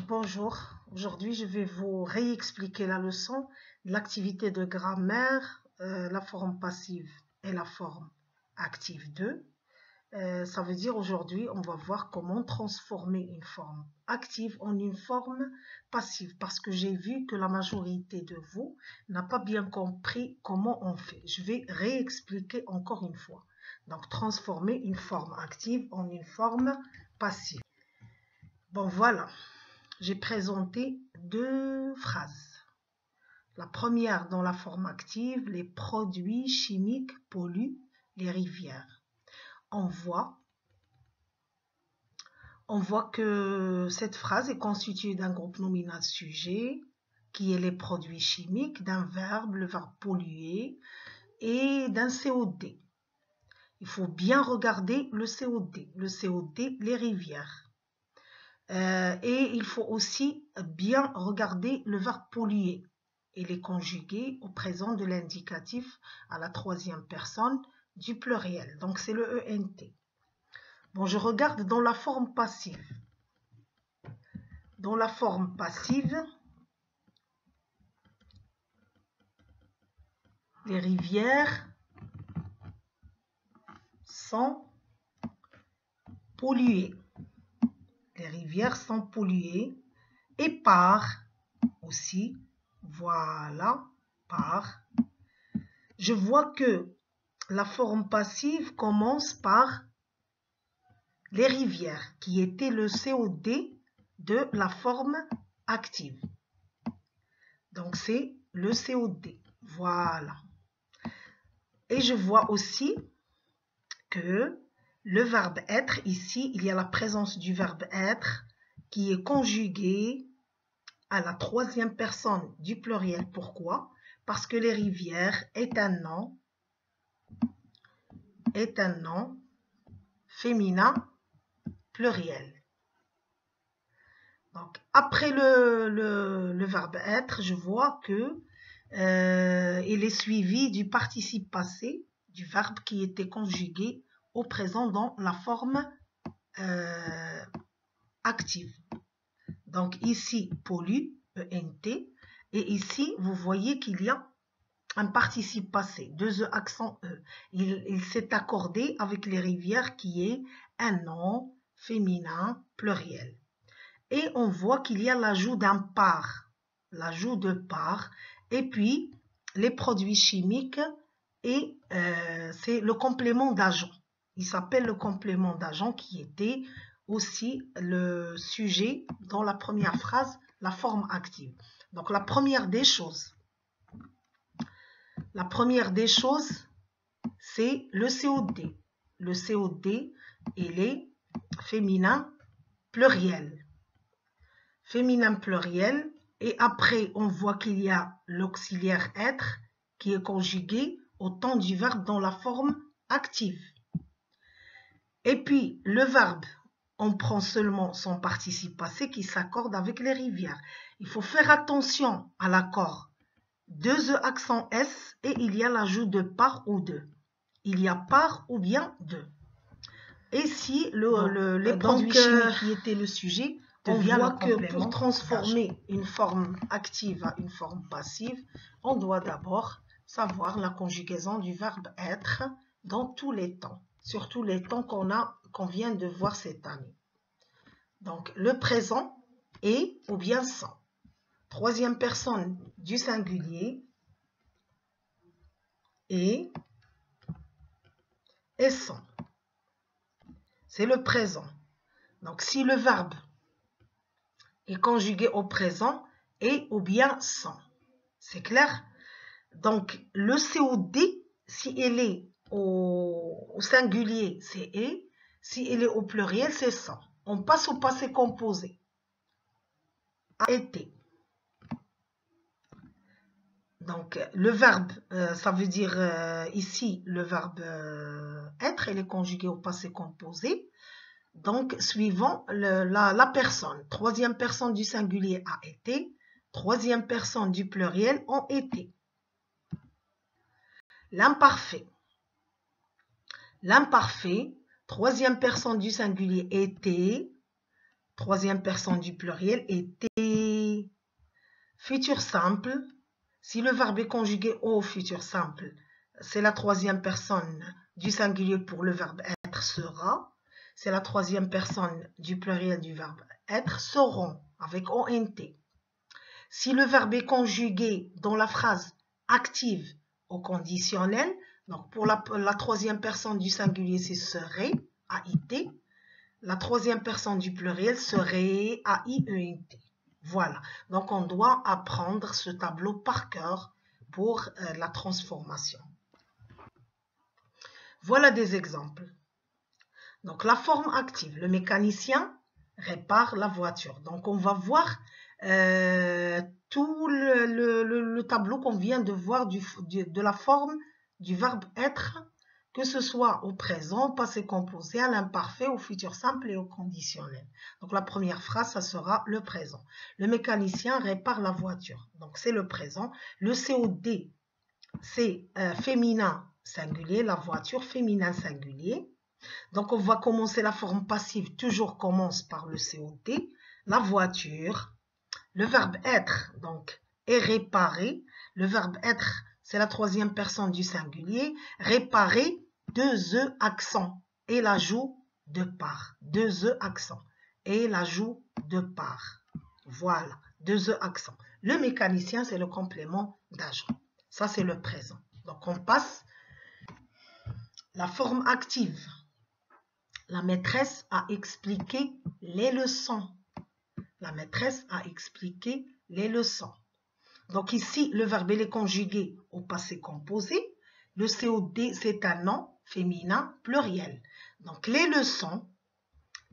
Bonjour. Aujourd'hui, je vais vous réexpliquer la leçon de l'activité de grammaire, la forme passive et la forme active 2. Ça veut dire aujourd'hui, on va voir comment transformer une forme active en une forme passive parce que j'ai vu que la majorité de vous n'a pas bien compris comment on fait. Je vais réexpliquer encore une fois. Donc, transformer une forme active en une forme passive. Voilà. J'ai présenté deux phrases. La première, dans la forme active, les produits chimiques polluent les rivières. On voit que cette phrase est constituée d'un groupe nominal sujet, qui est les produits chimiques, d'un verbe, le verbe polluer, et d'un COD. Il faut bien regarder le COD. Le COD, les rivières. Et il faut aussi bien regarder le verbe polluer et les conjuguer au présent de l'indicatif à la troisième personne du pluriel. Donc, c'est le ENT. Je regarde dans la forme passive. Dans la forme passive, les rivières sont polluées. Les rivières sont polluées et par aussi, voilà, par. Je vois que la forme passive commence par les rivières, qui était le COD de la forme active. Donc, c'est le COD. Voilà. Et je vois aussi que le verbe être, ici, il y a la présence du verbe être qui est conjugué à la troisième personne du pluriel. Pourquoi? Parce que les rivières est un nom féminin pluriel. Donc, après le verbe être, je vois que il est suivi du participe passé, du verbe qui était conjugué au présent dans la forme active. Donc, ici, pollue, ENT, et ici, vous voyez qu'il y a un participe passé, deux E accent E. Il s'est accordé avec les rivières qui est un nom féminin pluriel. Et on voit qu'il y a l'ajout d'un par, l'ajout de par, et puis les produits chimiques, et c'est le complément d'agent. Il s'appelle le complément d'agent qui était aussi le sujet dans la première phrase, la forme active. Donc la première des choses, c'est le COD. Le COD, il est féminin pluriel. Féminin pluriel, et après on voit qu'il y a l'auxiliaire être qui est conjugué au temps du verbe dans la forme active. Et puis le verbe, on prend seulement son participe passé qui s'accorde avec les rivières. Il faut faire attention à l'accord. Deux E accent S et il y a l'ajout de par ou de. Il y a par ou bien de. Et si les produits chimiques qui étaient le sujet, on voit que pour transformer une forme active à une forme passive, on doit d'abord savoir la conjugaison du verbe être dans tous les temps, surtout les temps qu'on vient de voir cette année. Donc, le présent est ou bien sont. Troisième personne du singulier et sont. C'est le présent. Donc, si le verbe est conjugué au présent et ou bien sans. C'est clair? Donc, le COD, si elle est au singulier, c'est est. Si elle est au pluriel, c'est sans. On passe au passé composé. A été. Donc, le verbe, ça veut dire ici, le verbe être, elle est conjuguée au passé composé. Donc, suivant la personne. Troisième personne du singulier a été. Troisième personne du pluriel ont été. L'imparfait. L'imparfait, troisième personne du singulier était. troisième personne du pluriel, était. Futur simple, si le verbe est conjugué au futur simple, c'est la troisième personne du singulier pour le verbe être, sera. C'est la troisième personne du pluriel du verbe être, seront, avec ONT. Si le verbe est conjugué dans la phrase active au conditionnel, donc pour la troisième personne du singulier, c'est serait, AIT. La troisième personne du pluriel serait, AIENT. Voilà, donc on doit apprendre ce tableau par cœur pour la transformation. Voilà des exemples. Donc la forme active, le mécanicien répare la voiture. Donc on va voir tout le tableau qu'on vient de voir de la forme du verbe être, que ce soit au présent, au passé composé, à l'imparfait, au futur simple et au conditionnel. Donc la première phrase, ça sera le présent. Le mécanicien répare la voiture. Donc c'est le présent. Le COD, c'est féminin singulier, la voiture féminin singulier. Donc on va commencer la forme passive, toujours commence par le COD. La voiture. Le verbe être, donc, est réparé. Le verbe être, c'est la troisième personne du singulier. Réparer, 2 E accent et l'ajout de par. 2 E accent et l'ajout de par. Voilà, 2 E accent. Le mécanicien, c'est le complément d'agent. Ça, c'est le présent. Donc, on passe la forme active. La maîtresse a expliqué les leçons. La maîtresse a expliqué les leçons. Donc ici, le verbe est conjugué au passé composé. Le COD, c'est un nom féminin pluriel. Donc les leçons,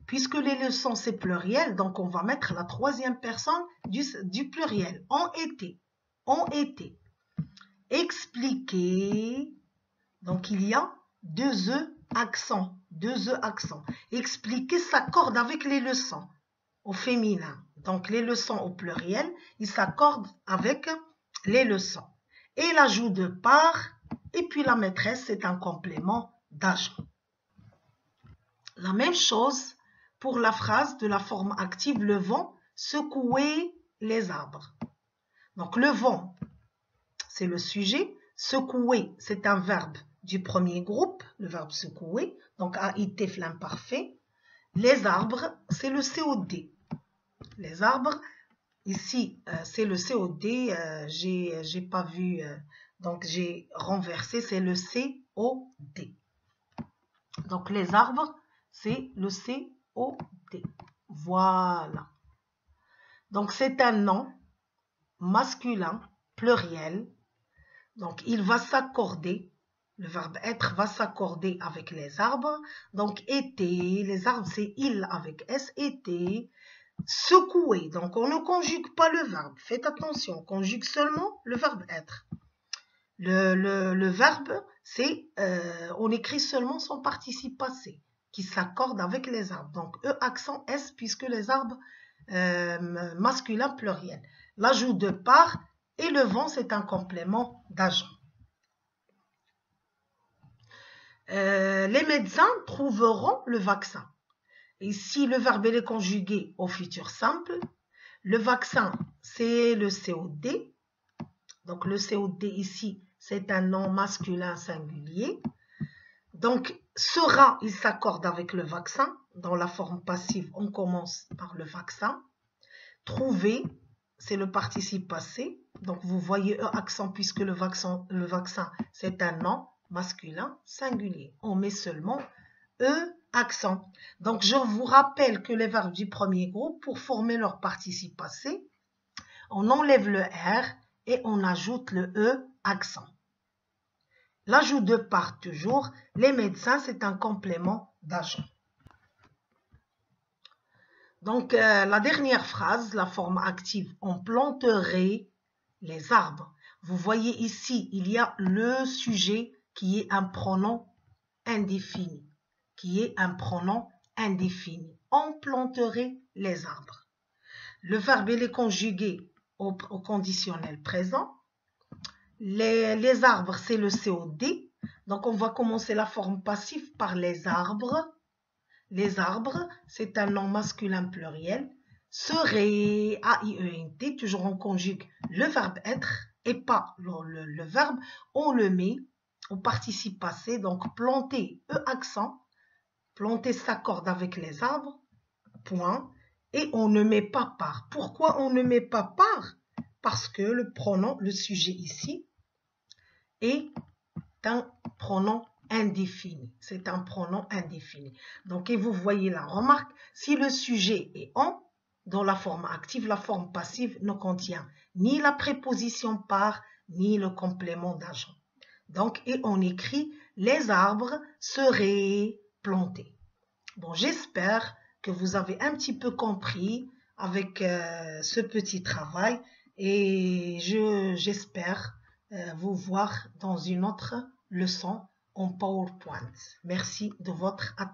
puisque les leçons, c'est pluriel, donc on va mettre la troisième personne du pluriel. Ont été. Ont été. Expliquer. Donc il y a 2 E accents. 2 E accents. Expliquer s'accorde avec les leçons au féminin. Donc, les leçons au pluriel, ils s'accordent avec les leçons. Et l'ajout de par, et puis la maîtresse, c'est un complément d'agent. La même chose pour la phrase de la forme active, le vent secouait les arbres. Donc, le vent, c'est le sujet. Secouer, c'est un verbe du premier groupe, le verbe secouer. Donc, AIT, l'imparfait. Les arbres, c'est le COD. Les arbres, ici, c'est le COD, j'ai pas vu, donc j'ai renversé, c'est le COD. Donc les arbres, c'est le COD. Voilà. Donc c'est un nom masculin, pluriel. Donc il va s'accorder, le verbe être va s'accorder avec les arbres. Donc été, les arbres, c'est il avec S, été. Secouer, donc on ne conjugue pas le verbe. Faites attention, on conjugue seulement le verbe être. Le verbe, c'est, on écrit seulement son participe passé, qui s'accorde avec les arbres. Donc, E accent S, puisque les arbres masculins pluriel. L'ajout de par et le vent, c'est un complément d'agent. Les médecins trouveront le vaccin. Et si le verbe est conjugué au futur simple, le vaccin, c'est le COD. Donc, le COD ici, c'est un nom masculin singulier. Donc, sera, il s'accorde avec le vaccin. Dans la forme passive, on commence par le vaccin. Trouver, c'est le participe passé. Donc, vous voyez E accent puisque le vaccin c'est un nom masculin singulier. On met seulement E accent. Donc, je vous rappelle que les verbes du premier groupe, pour former leur participe passé, on enlève le R et on ajoute le E accent. L'ajout de par toujours, les médecins, c'est un complément d'agent. Donc, la dernière phrase, la forme active, on planterait les arbres. Vous voyez ici, il y a le sujet qui est un pronom indéfini. On planterait les arbres. Le verbe est conjugué au conditionnel présent. Les arbres, c'est le COD. Donc, on va commencer la forme passive par les arbres. Les arbres, c'est un nom masculin pluriel. Serait, A-I-E-N-T, toujours on conjugue le verbe être et pas le verbe. On le met au participe passé, donc planter, E accent. Planter s'accorde avec les arbres, point. Et on ne met pas par. Pourquoi on ne met pas par? Parce que le pronom, le sujet ici, est un pronom indéfini. C'est un pronom indéfini. Donc, et vous voyez la remarque, si le sujet est on, dans la forme active, la forme passive ne contient ni la préposition par, ni le complément d'agent. Donc, et on écrit les arbres seraient plantés. Bon, j'espère que vous avez un petit peu compris avec ce petit travail et j'espère vous voir dans une autre leçon en PowerPoint. Merci de votre attention.